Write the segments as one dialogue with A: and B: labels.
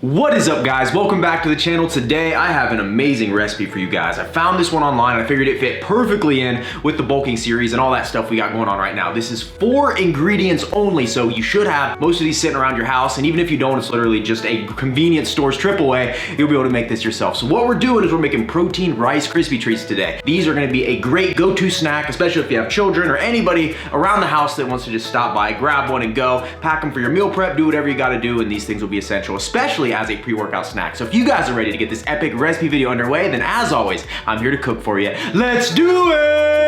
A: What is up, guys? Welcome back to the channel. Today I have an amazing recipe for you guys. I found this one online and I figured it fit perfectly in with the bulking series and all that stuff we got going on right now. This is 4 ingredients only, so you should have most of these sitting around your house, and even if you don't, it's literally just a convenience store's trip away. You'll be able to make this yourself. So what we're doing is we're making protein Rice Krispie treats today. These are gonna be a great go-to snack, especially if you have children or anybody around the house that wants to just stop by, grab one and go, pack them for your meal prep, do whatever you gotta do, and these things will be essential, especially as a pre-workout snack. So if you guys are ready to get this epic recipe video underway, then as always, I'm here to cook for you. Let's do it!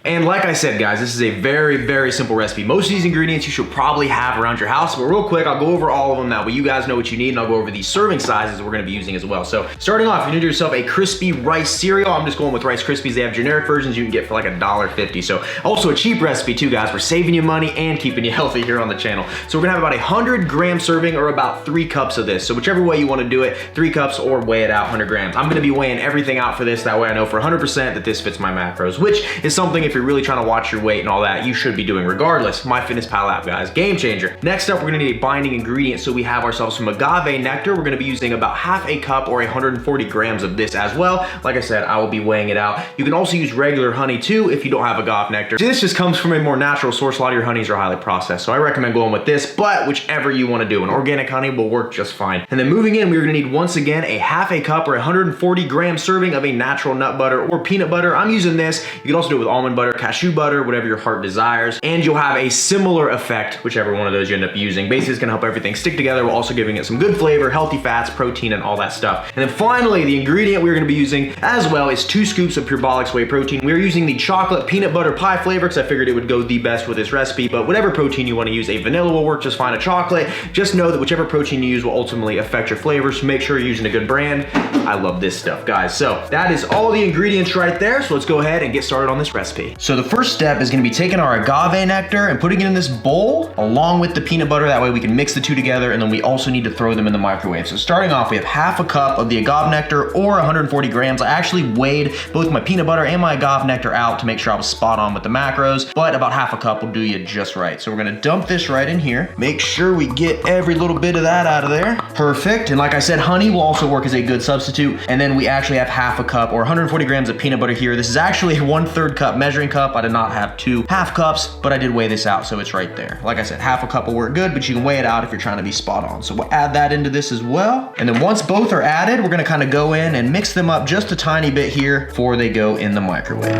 A: And like I said, guys, this is a very, very simple recipe. Most of these ingredients you should probably have around your house, but real quick, I'll go over all of them now, but you guys know what you need, and I'll go over these serving sizes we're gonna be using as well. So starting off, you need yourself a crispy rice cereal. I'm just going with Rice Krispies. They have generic versions you can get for like $1.50. So also a cheap recipe too, guys. We're saving you money and keeping you healthy here on the channel. So we're gonna have about 100-gram serving, or about 3 cups of this. So whichever way you wanna do it, 3 cups or weigh it out 100 grams. I'm gonna be weighing everything out for this. That way I know for 100% that this fits my macros, which is something, if you're really trying to watch your weight and all that, you should be doing regardless. MyFitnessPal app, guys, game changer. Next up, we're gonna need a binding ingredient, so we have ourselves some agave nectar. We're gonna be using about half a cup or 140 grams of this as well. Like I said, I will be weighing it out. You can also use regular honey too if you don't have agave nectar. This just comes from a more natural source. A lot of your honeys are highly processed, so I recommend going with this, but whichever you wanna do. An organic honey will work just fine. And then moving in, we're gonna need, once again, a half a cup or 140-gram serving of a natural nut butter or peanut butter. I'm using this. You can also do it with almond butter, cashew butter, whatever your heart desires, and you'll have a similar effect whichever one of those you end up using. Basically, it's gonna help everything stick together while also giving it some good flavor, healthy fats, protein, and all that stuff. And then finally, the ingredient we're gonna be using as well is 2 scoops of Purebolix whey protein. We're using the chocolate peanut butter pie flavor because I figured it would go the best with this recipe, but whatever protein you wanna use, a vanilla will work just fine, a chocolate. Just know that whichever protein you use will ultimately affect your flavor, so make sure you're using a good brand. I love this stuff, guys. So that is all the ingredients right there, so let's go ahead and get started on this recipe. So the first step is gonna be taking our agave nectar and putting it in this bowl along with the peanut butter. That way we can mix the two together, and then we also need to throw them in the microwave. So starting off, we have half a cup of the agave nectar, or 140 grams. I actually weighed both my peanut butter and my agave nectar out to make sure I was spot on with the macros, but about half a cup will do you just right. So we're gonna dump this right in here. Make sure we get every little bit of that out of there. Perfect. And like I said, honey will also work as a good substitute. And then we actually have half a cup or 140 grams of peanut butter here. This is actually a 1/3 cup measuring cup. I did not have 2 half cups, but I did weigh this out, so it's right there. Like I said, half a cup will work good, but you can weigh it out if you're trying to be spot on. So we'll add that into this as well. And then once both are added, we're gonna kind of go in and mix them up just a tiny bit here before they go in the microwave.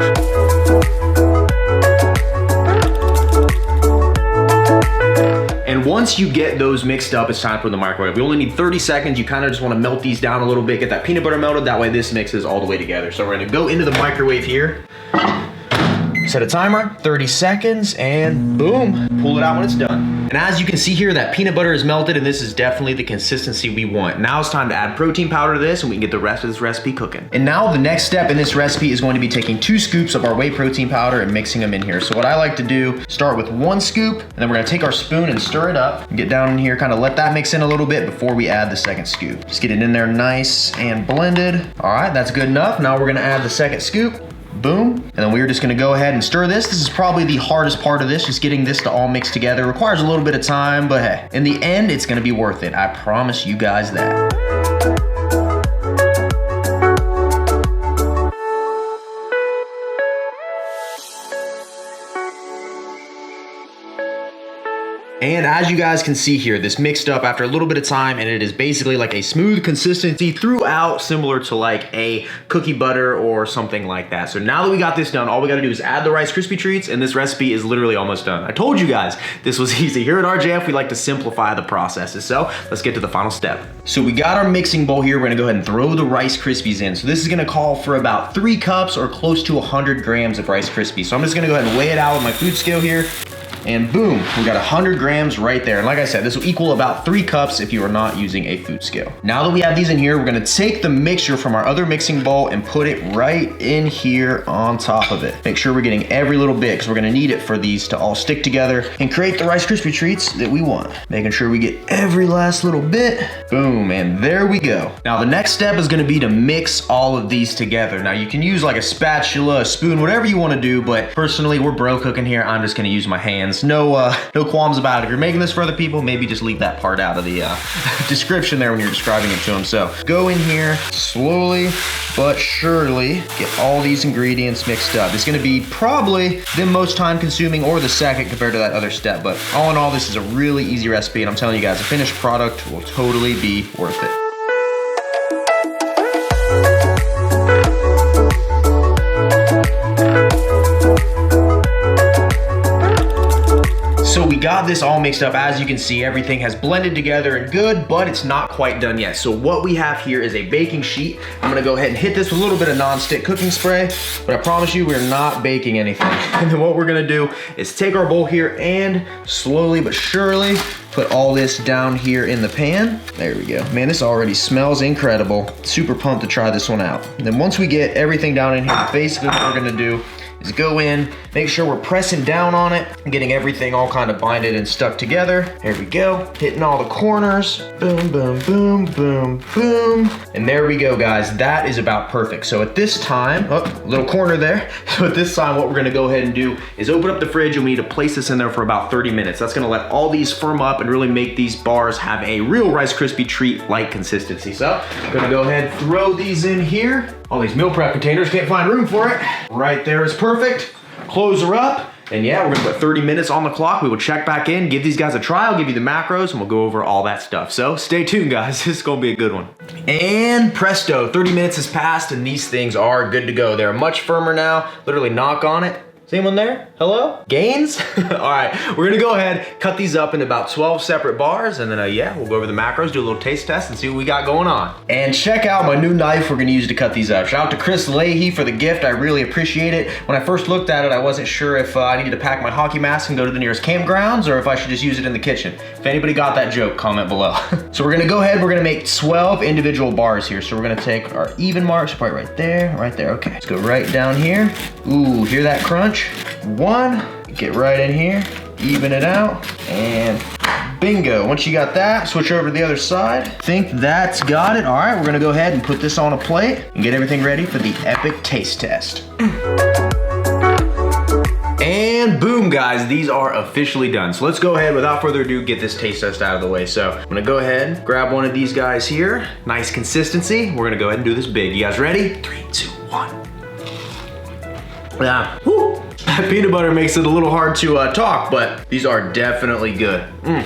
A: And once you get those mixed up, it's time for the microwave. We only need 30 seconds. You kind of just want to melt these down a little bit, get that peanut butter melted. That way this mixes all the way together. So we're gonna go into the microwave here. Set a timer, 30 seconds, and boom, pull it out when it's done. And as you can see here, that peanut butter is melted, and this is definitely the consistency we want. Now it's time to add protein powder to this, and we can get the rest of this recipe cooking. And now the next step in this recipe is going to be taking 2 scoops of our whey protein powder and mixing them in here. So what I like to do, start with 1 scoop, and then we're gonna take our spoon and stir it up, and get down in here, kind of let that mix in a little bit before we add the 2nd scoop. Just get it in there nice and blended. All right, that's good enough. Now we're gonna add the 2nd scoop. Boom. And then we're just gonna go ahead and stir this. This is probably the hardest part of this, just getting this to all mix together. It requires a little bit of time, but hey, in the end, it's gonna be worth it. I promise you guys that. And as you guys can see here, this mixed up after a little bit of time, and it is basically like a smooth consistency throughout, similar to like a cookie butter or something like that. So now that we got this done, all we gotta do is add the Rice Krispie treats, and this recipe is literally almost done. I told you guys this was easy. Here at RJF, we like to simplify the processes. So let's get to the final step. So we got our mixing bowl here. We're gonna go ahead and throw the Rice Krispies in. So this is gonna call for about 3 cups or close to 100 grams of Rice Krispies. So I'm just gonna go ahead and weigh it out with my food scale here. and boom, we got 100 grams right there. And like I said, this will equal about 3 cups if you are not using a food scale. Now that we have these in here, we're gonna take the mixture from our other mixing bowl and put it right in here on top of it. Make sure we're getting every little bit because we're gonna need it for these to all stick together and create the Rice Krispie treats that we want. Making sure we get every last little bit. Boom, and there we go. Now the next step is gonna be to mix all of these together. Now you can use like a spatula, a spoon, whatever you wanna do, but personally, we're bro cooking here. I'm just gonna use my hands. No qualms about it. If you're making this for other people, maybe just leave that part out of the description there when you're describing it to them. So go in here, slowly but surely, get all these ingredients mixed up. It's gonna be probably the most time consuming or the second compared to that other step, but all in all, this is a really easy recipe, and I'm telling you guys, the finished product will totally be worth it. So we got this all mixed up. As you can see, everything has blended together and good, but it's not quite done yet. So what we have here is a baking sheet. I'm gonna go ahead and hit this with a little bit of non-stick cooking spray, but I promise you we're not baking anything. And then what we're gonna do is take our bowl here and slowly but surely put all this down here in the pan. There we go. Man, this already smells incredible. Super pumped to try this one out. And then once we get everything down in here, basically what we're gonna do is go in, make sure we're pressing down on it, getting everything all kind of binded and stuck together. There we go, hitting all the corners. Boom, boom, boom, boom, boom. And there we go, guys. That is about perfect. So at this time, oh, little corner there. So at this time, what we're gonna go ahead and do is open up the fridge, and we need to place this in there for about 30 minutes. That's gonna let all these firm up and really make these bars have a real Rice Krispie treat-like consistency. So I'm gonna go ahead and throw these in here. All these meal prep containers, can't find room for it. Right there is perfect. Close her up. And yeah, we're gonna put 30 minutes on the clock. We will check back in, give these guys a try, I'll give you the macros, and we'll go over all that stuff. So stay tuned, guys. This is gonna be a good one. And presto, 30 minutes has passed, and these things are good to go. They're much firmer now. Literally knock on it. Is anyone there? Hello? Gains? All right, we're gonna go ahead, cut these up in about 12 separate bars, and then yeah, we'll go over the macros, do a little taste test, and see what we got going on. And check out my new knife we're gonna use to cut these up. Shout out to Chris Leahy for the gift. I really appreciate it. When I first looked at it, I wasn't sure if I needed to pack my hockey mask and go to the nearest campgrounds, or if I should just use it in the kitchen. If anybody got that joke, comment below. So we're gonna go ahead, we're gonna make 12 individual bars here. So we're gonna take our even marks, probably right there, okay. Let's go right down here. Ooh, hear that crunch? One, get right in here, even it out, and bingo. Once you got that, switch over to the other side. Think that's got it. All right, we're gonna go ahead and put this on a plate and get everything ready for the epic taste test. And boom, guys, these are officially done. So let's go ahead, without further ado, get this taste test out of the way. So I'm gonna go ahead, grab one of these guys here. Nice consistency. We're gonna go ahead and do this big. You guys ready? 3, 2, 1. Yeah, whoo. Peanut butter makes it a little hard to talk, but these are definitely good. You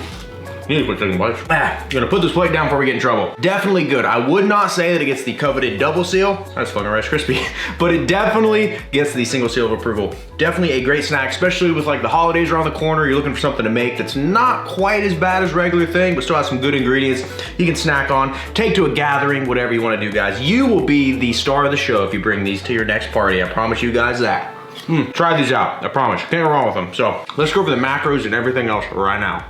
A: need to quit taking bites. I'm gonna put this plate down before we get in trouble. Definitely good. I would not say that it gets the coveted double seal. That's fucking Rice Krispie. But it definitely gets the single seal of approval. Definitely a great snack, especially with like the holidays around the corner. You're looking for something to make that's not quite as bad as regular thing, but still has some good ingredients you can snack on, take to a gathering, whatever you wanna do, guys. You will be the star of the show if you bring these to your next party. I promise you guys that. Try these out, I promise. Can't go wrong with them. So let's go over the macros and everything else right now.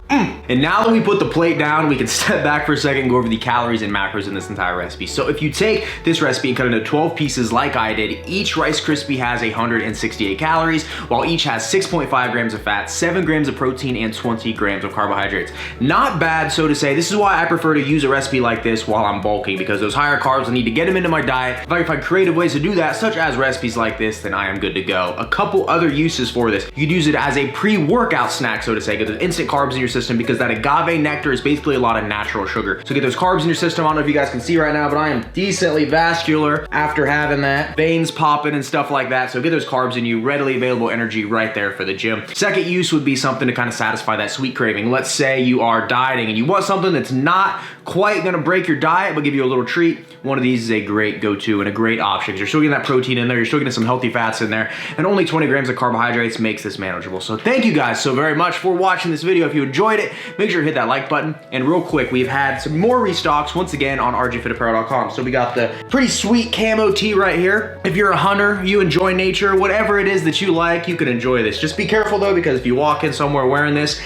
A: And now that we put the plate down, we can step back for a second and go over the calories and macros in this entire recipe. So if you take this recipe and cut it into 12 pieces like I did, each Rice Krispie has 168 calories, while each has 6.5 grams of fat, 7 grams of protein, and 20 grams of carbohydrates. Not bad, so to say. This is why I prefer to use a recipe like this while I'm bulking, because those higher carbs, I need to get them into my diet. If I can find creative ways to do that, such as recipes like this, then I am good to go. A couple other uses for this. You could use it as a pre-workout snack, so to say, get those instant carbs in your system, because that agave nectar is basically a lot of natural sugar. So get those carbs in your system. I don't know if you guys can see right now, but I am decently vascular after having that. Veins popping and stuff like that. So get those carbs in you, readily available energy right there for the gym. Second use would be something to kind of satisfy that sweet craving. Let's say you are dieting and you want something that's not quite gonna break your diet, but give you a little treat. One of these is a great go-to and a great option. You're still getting that protein in there, you're still getting some healthy fats in there, and only 20 grams of carbohydrates makes this manageable. So thank you guys so very much for watching this video. If you enjoyed it, make sure to hit that like button. And real quick, we've had some more restocks once again on rgfitapparel.com. So we got the pretty sweet camo tee right here. If you're a hunter, you enjoy nature, whatever it is that you like, you can enjoy this. Just be careful though, because if you walk in somewhere wearing this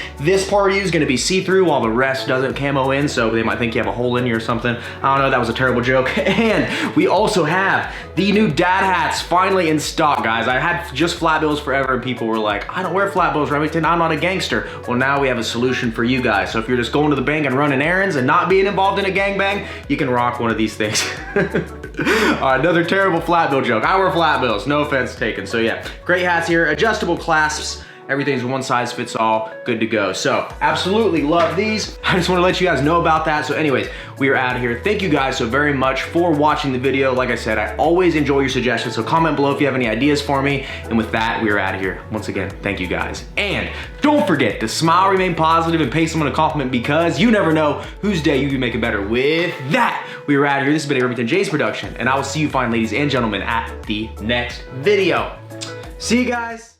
A: part of you is gonna be see-through while the rest doesn't camo in, so they might think you have a hole in you or something. I don't know, that was a terrible joke. And we also have the new dad hats finally in stock, guys. I had just flat bills forever and people were like, I don't wear flat bills, Remington, I'm not a gangster. Well, now we have a solution for you guys. So if you're just going to the bank and running errands and not being involved in a gangbang, you can rock one of these things. Another terrible flat bill joke. I wear flat bills, no offense taken. So yeah, great hats here, adjustable clasps. Everything's one size fits all, good to go. So absolutely love these. I just want to let you guys know about that. So anyways, we are out of here. Thank you guys so very much for watching the video. Like I said, I always enjoy your suggestions, so comment below if you have any ideas for me. And with that, we are out of here. Once again, thank you guys. And don't forget to smile, remain positive, and pay someone a compliment, because you never know whose day you can make it better. With that, we are out of here. This has been a Remington J's production, and I will see you fine, ladies and gentlemen, at the next video. See you guys.